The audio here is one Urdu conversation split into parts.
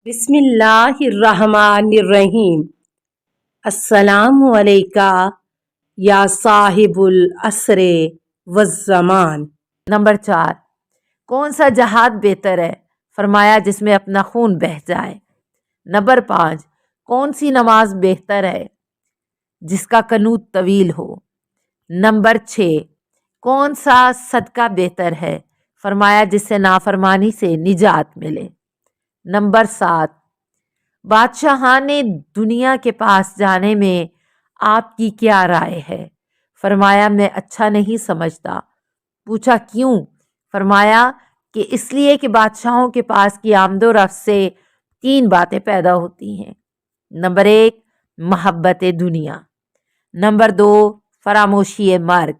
بسم اللہ الرحمن الرحیم۔ السلام علیکہ یا صاحب العصر والزمان۔ نمبر 4، کون سا جہاد بہتر ہے؟ فرمایا جس میں اپنا خون بہہ جائے۔ نمبر 5، کون سی نماز بہتر ہے؟ جس کا قنوت طویل ہو۔ نمبر 6، کون سا صدقہ بہتر ہے؟ فرمایا جس سے نافرمانی سے نجات ملے۔ نمبر 7، بادشاہان دنیا کے پاس جانے میں آپ کی کیا رائے ہے؟ فرمایا میں اچھا نہیں سمجھتا۔ پوچھا کیوں؟ فرمایا کہ اس لیے کہ بادشاہوں کے پاس کی آمد و رفت سے 3 باتیں پیدا ہوتی ہیں۔ نمبر 1، محبت دنیا۔ نمبر 2، فراموشی مرگ۔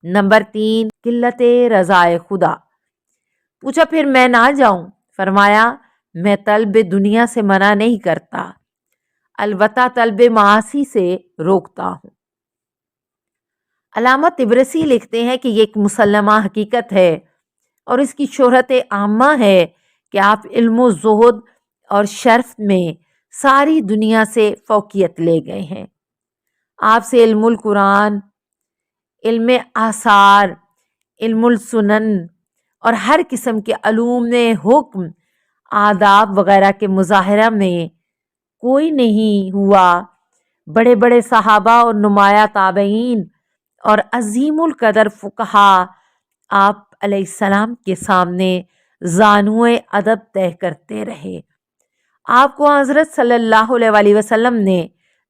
نمبر 3، قلت رضائے خدا۔ پوچھا پھر میں نہ جاؤں؟ فرمایا میں طلب دنیا سے منع نہیں کرتا، البتہ طلب معاصی سے روکتا ہوں۔ علامہ طبرسی لکھتے ہیں کہ یہ ایک مسلمہ حقیقت ہے اور اس کی شہرت عامہ ہے کہ آپ علم و زہد اور شرف میں ساری دنیا سے فوقیت لے گئے ہیں۔ آپ سے علم القرآن، علم آثار، علم السنن اور ہر قسم کے علوم حکم، آداب وغیرہ کے مظاہرہ میں کوئی نہیں ہوا۔ بڑے بڑے صحابہ اور نمایاں تابعین اور عظیم القدر فقہا آپ علیہ السلام کے سامنے زانوئے ادب طے کرتے رہے۔ آپ کو حضرت صلی اللہ علیہ وسلم نے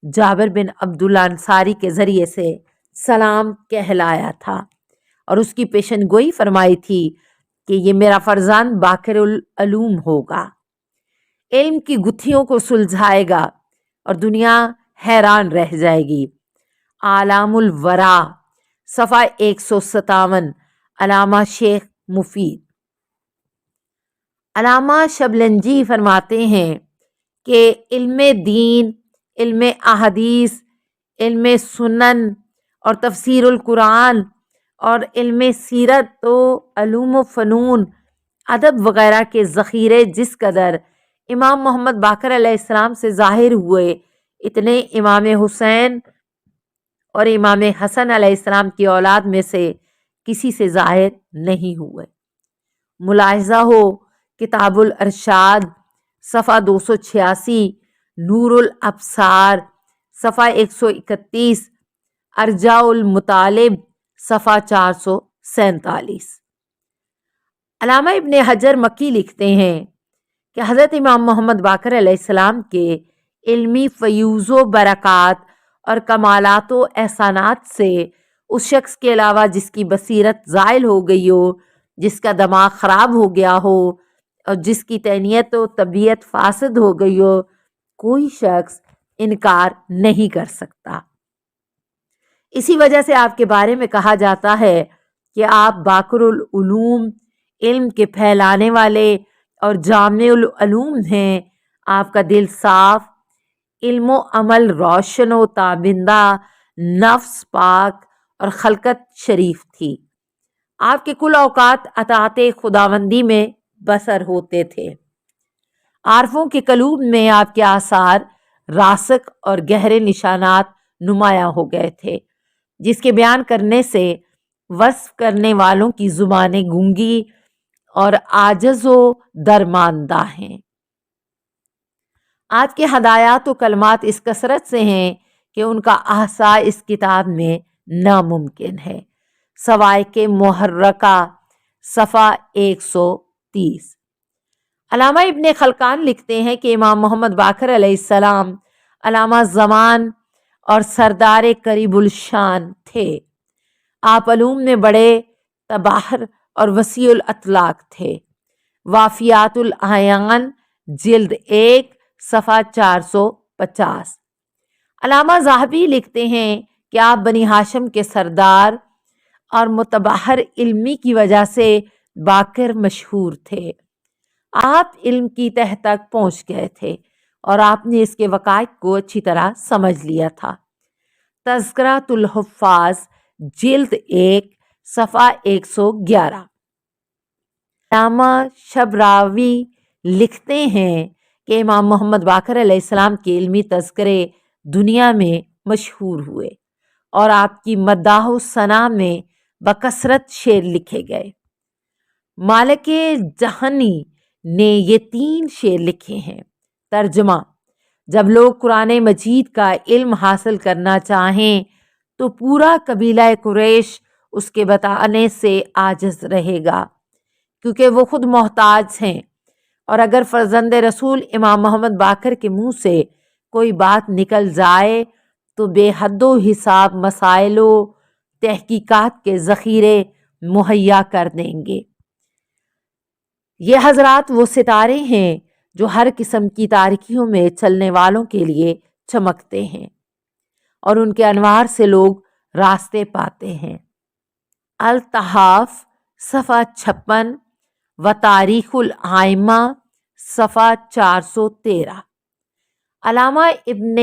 جابر بن عبداللہ انصاری کے ذریعے سے سلام کہلایا تھا اور اس کی پیشن گوئی فرمائی تھی کہ یہ میرا فرزند باقر العلوم ہوگا، علم کی گتھیوں کو سلجھائے گا اور دنیا حیران رہ جائے گی۔ اعلام الورا، صفحہ 157، علامہ شیخ مفید۔ علامہ شبلنجی فرماتے ہیں کہ علم دین، علم احادیث، علم سنن اور تفسیر القرآن اور علم سیرت و علوم و فنون، ادب وغیرہ کے ذخیرے جس قدر امام محمد باقر علیہ السلام سے ظاہر ہوئے، اتنے امام حسین اور امام حسن علیہ السلام کی اولاد میں سے کسی سے ظاہر نہیں ہوئے۔ ملاحظہ ہو کتاب الارشاد صفحہ 286، نور الابصار صفحہ 131، ارجاء المطالب صفحہ 447۔ علامہ ابن حجر مکی لکھتے ہیں کہ حضرت امام محمد باقر علیہ السلام کے علمی فیوز و برکات اور کمالات و احسانات سے اس شخص کے علاوہ جس کی بصیرت زائل ہو گئی ہو، جس کا دماغ خراب ہو گیا ہو اور جس کی طینیت و طبیعت فاسد ہو گئی ہو، کوئی شخص انکار نہیں کر سکتا۔ اسی وجہ سے آپ کے بارے میں کہا جاتا ہے کہ آپ باقر العلوم، علم کے پھیلانے والے اور جامع العلوم ہیں۔ آپ کا دل صاف، علم و عمل روشن و تابندہ، نفس پاک اور خلقت شریف تھی۔ آپ کے کل اوقات اطاعت خداوندی میں بسر ہوتے تھے۔ عارفوں کے قلوب میں آپ کے آثار راسخ اور گہرے نشانات نمایاں ہو گئے تھے، جس کے بیان کرنے سے وصف کرنے والوں کی زبانیں گونگی اور عاجز و درماندہ ہیں۔ آپ کے ہدایات و کلمات اس کثرت سے ہیں کہ ان کا احصاء اس کتاب میں ناممکن ہے۔ سوائق محرکہ صفحہ 130۔ علامہ ابن خلقان لکھتے ہیں کہ امام محمد باقر علیہ السلام علامہ زمان اور سردار قریب الشان تھے۔ آپ علوم میں بڑے تباہر اور وسیع الاطلاق تھے۔ وافیات الاعیان جلد 1 صفحہ 450۔ علامہ ذہبی لکھتے ہیں کہ آپ بنی ہاشم کے سردار اور متبحر علمی کی وجہ سے باقر مشہور تھے۔ آپ علم کی تہ تک پہنچ گئے تھے اور آپ نے اس کے وقائع کو اچھی طرح سمجھ لیا تھا۔ تذکرۃ الحفاظ جلد 1 صفحہ 111۔ علامہ شبراوی لکھتے ہیں کہ امام محمد باقر علیہ السلام کے علمی تذکرے دنیا میں مشہور ہوئے اور آپ کی مداح و ثنا میں بکثرت شعر لکھے گئے۔ مالک جہنی نے یہ 3 شعر لکھے ہیں۔ ترجمہ: جب لوگ قرآن مجید کا علم حاصل کرنا چاہیں تو پورا قبیلہ قریش اس کے بتانے سے عاجز رہے گا، کیونکہ وہ خود محتاج ہیں، اور اگر فرزند رسول امام محمد باقر کے منہ سے کوئی بات نکل جائے تو بے حد و حساب مسائل و تحقیقات کے ذخیرے مہیا کر دیں گے۔ یہ حضرات وہ ستارے ہیں جو ہر قسم کی تاریکیوں میں چلنے والوں کے لیے چمکتے ہیں اور ان کے انوار سے لوگ راستے پاتے ہیں۔ التحاف صفحہ 56 و تاریخ الائمہ صفحہ 413۔ علامہ ابن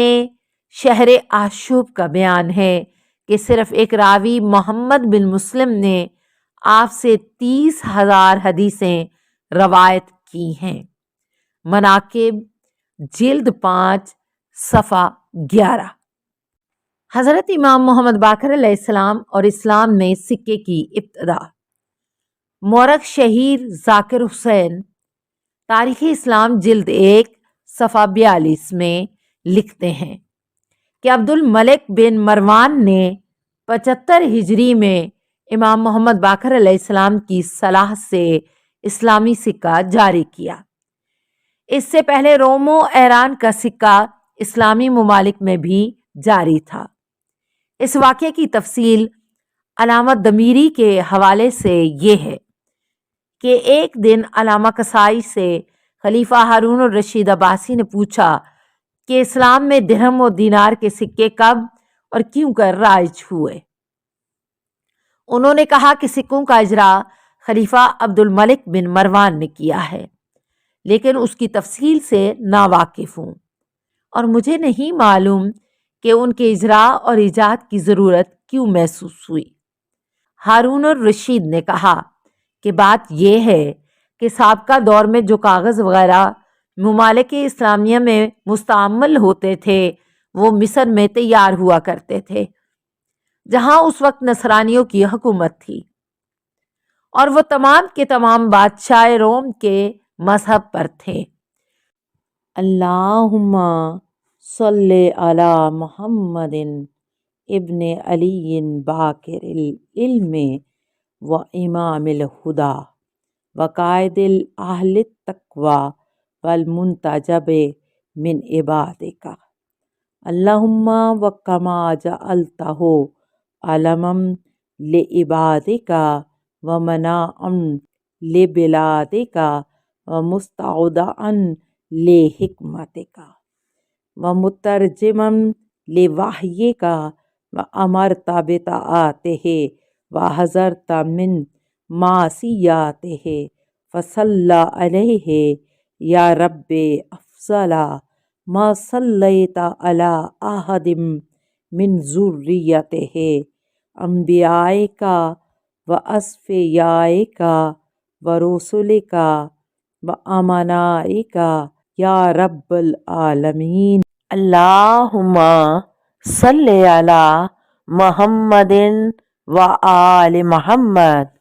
شہر آشوب کا بیان ہے کہ صرف ایک راوی محمد بن مسلم نے آپ سے 30,000 حدیثیں روایت کی ہیں۔ مناقب جلد 5 صفحہ 11۔ حضرت امام محمد باقر علیہ السلام اور اسلام میں سکے کی ابتدا۔ مورخ شہیر ذاکر حسین تاریخ اسلام جلد 1 صفحہ 42 میں لکھتے ہیں کہ عبد الملک بن مروان نے 75 ہجری میں امام محمد باقر علیہ السلام کی صلاح سے اسلامی سکہ جاری کیا۔ اس سے پہلے روم و ایران کا سکہ اسلامی ممالک میں بھی جاری تھا۔ اس واقعے کی تفصیل علامہ دمیری کے حوالے سے یہ ہے کہ ایک دن علامہ کسائی سے خلیفہ ہارون الرشید عباسی نے پوچھا کہ اسلام میں درہم و دینار کے سکے کب اور کیوں کر رائج ہوئے۔ انہوں نے کہا کہ سکوں کا اجرا خلیفہ عبد الملک بن مروان نے کیا ہے، لیکن اس کی تفصیل سے ناواقف ہوں اور مجھے نہیں معلوم کہ ان کے اجرا اور ایجاد کی ضرورت کیوں محسوس ہوئی۔ ہارون الرشید نے کہا کہ بات یہ ہے کہ سابقہ دور میں جو کاغذ وغیرہ ممالک اسلامیہ میں مستعمل ہوتے تھے وہ مصر میں تیار ہوا کرتے تھے، جہاں اس وقت نصرانیوں کی حکومت تھی، اور وہ تمام کے تمام بادشاہ روم کے مذہب پر تھے۔ اللہم صلی علی محمد ابن علی باقر العلم و امام الہدی و قائد اہل التقوی والمنتجب من عبادک، اللہم و کما جعلتہ علما لعبادک و مناعا لبلادک و مستودعا لحکمتک و مترجما لوحیک و امرت بطاعتہ و حذرت من معصیتہ فصلی علیہ یا رب افضل ما صلیت علی احد من ذریتہ انبیائک و اصفیائک و رسولک و امنائک یا رب العالمین۔ اللہم صلی علی محمد و آل محمد